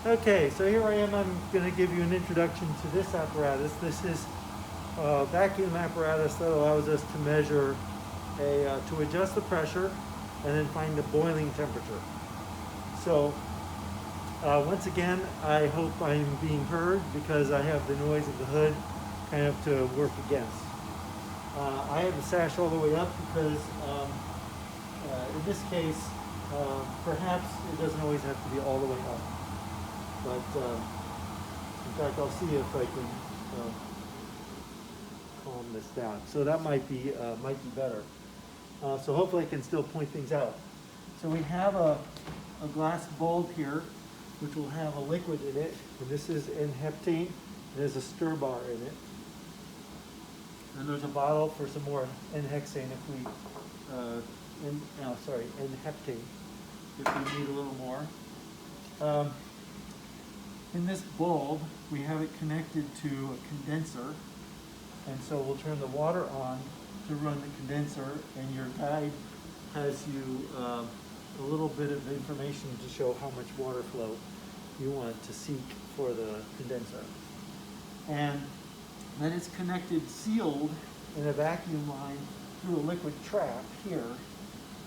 Okay, so here I am. I'm going to give you an introduction to this apparatus. This is a vacuum apparatus that allows us to measure to adjust the pressure and then find the boiling temperature. So once again, I hope I'm being heard because I have the noise of the hood kind of to work against. I have the sash all the way up because in this case, perhaps it doesn't always have to be all the way up. But in fact, I'll see if I can calm this down. So that might be better. So hopefully I can still point things out. So we have a glass bulb here, which will have a liquid in it, and this is N-heptane. There's a stir bar in it. And there's a bottle for some more N-hexane if we, N-heptane, if we need a little more. In this bulb, we have it connected to a condenser, and so we'll turn the water on to run the condenser, and your guide has you a little bit of information to show how much water flow you want to seek for the condenser. And then it's connected, sealed in a vacuum line through a liquid trap here,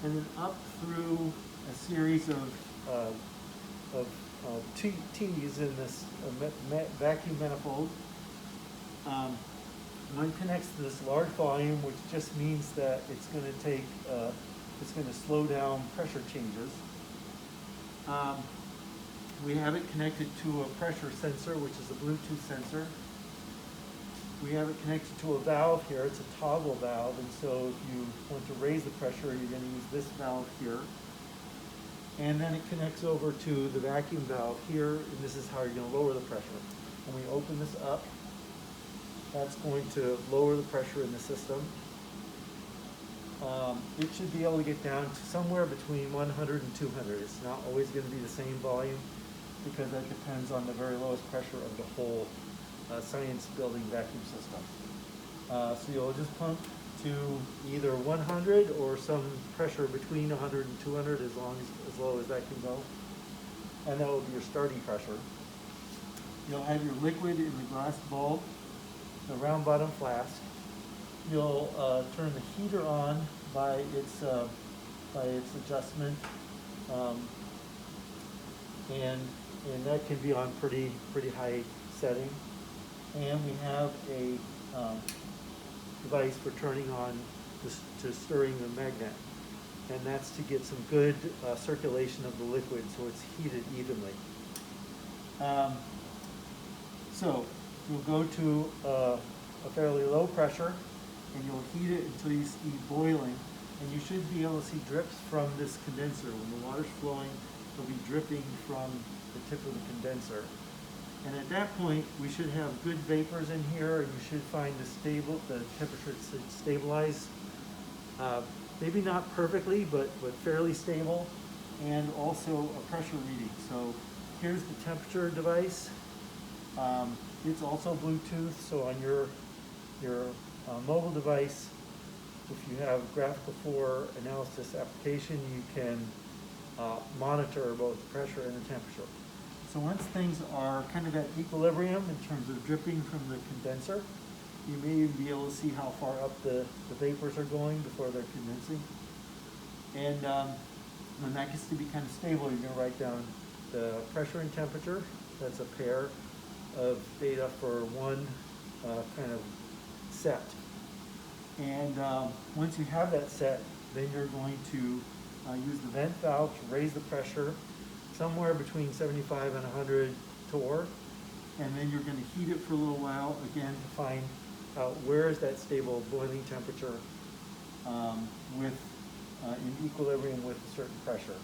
and then up through a series of T's in this vacuum manifold. One connects to this large volume, which just means that it's going to take, it's going to slow down pressure changes. We have it connected to a pressure sensor, which is a Bluetooth sensor. We have it connected to a valve here. It's a toggle valve, and so if you want to raise the pressure, you're going to use this valve here. And then it connects over to the vacuum valve here, and this is how you're going to lower the pressure. When we open this up, that's going to lower the pressure in the system. It should be able to get down to somewhere between 100 and 200. It's not always going to be the same volume because that depends on the very lowest pressure of the whole science building vacuum system. So you'll just pump to either 100 or some pressure between 100 and 200 as low as that can go. And that will be your starting pressure. You'll have your liquid in the glass bulb, the round bottom flask. You'll turn the heater on by its adjustment, and that can be on pretty high setting. And we have a device for turning on to stirring the magnet, and that's to get some good circulation of the liquid so it's heated evenly. So you'll go to a fairly low pressure and you'll heat it until you see boiling, and you should be able to see drips from this condenser. When the water's flowing, it'll be dripping from the tip of the condenser. And at that point, we should have good vapors in here, and you should find the temperature should stabilize. Maybe not perfectly, but fairly stable, and also a pressure reading. So here's the temperature device. It's also Bluetooth, so on your mobile device, if you have graphical 4 analysis application, you can monitor both the pressure and the temperature. So once things are kind of at equilibrium in terms of dripping from the condenser, you may even be able to see how far up the vapors are going before they're condensing. And when that gets to be kind of stable, you're going to write down the pressure and temperature. That's a pair of data for one kind of set. And once you have that set, then you're going to use the vent valve to raise the pressure somewhere between 75 and 100 torr, and then you're going to heat it for a little while again to find out where is that stable boiling temperature in equilibrium with a certain pressure.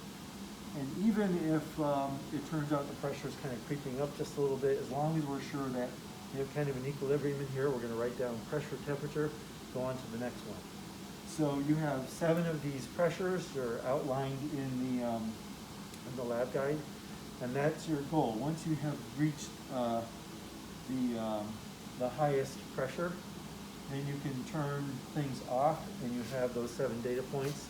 And even if it turns out the pressure is kind of creeping up just a little bit, as long as we're sure that you have kind of an equilibrium in here, we're going to write down pressure, temperature, go on to the next one. So you have 7 of these pressures. They're outlined in the lab guide, and that's your goal. Once you have reached the highest pressure, then you can turn things off, and you have those 7 data points,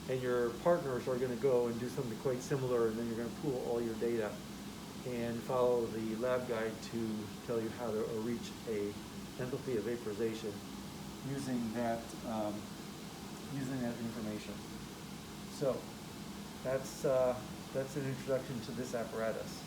and your partners are going to go and do something quite similar, and then you're going to pool all your data. and follow the lab guide to tell you how to reach a enthalpy of vaporization using that information. So that's an introduction to this apparatus.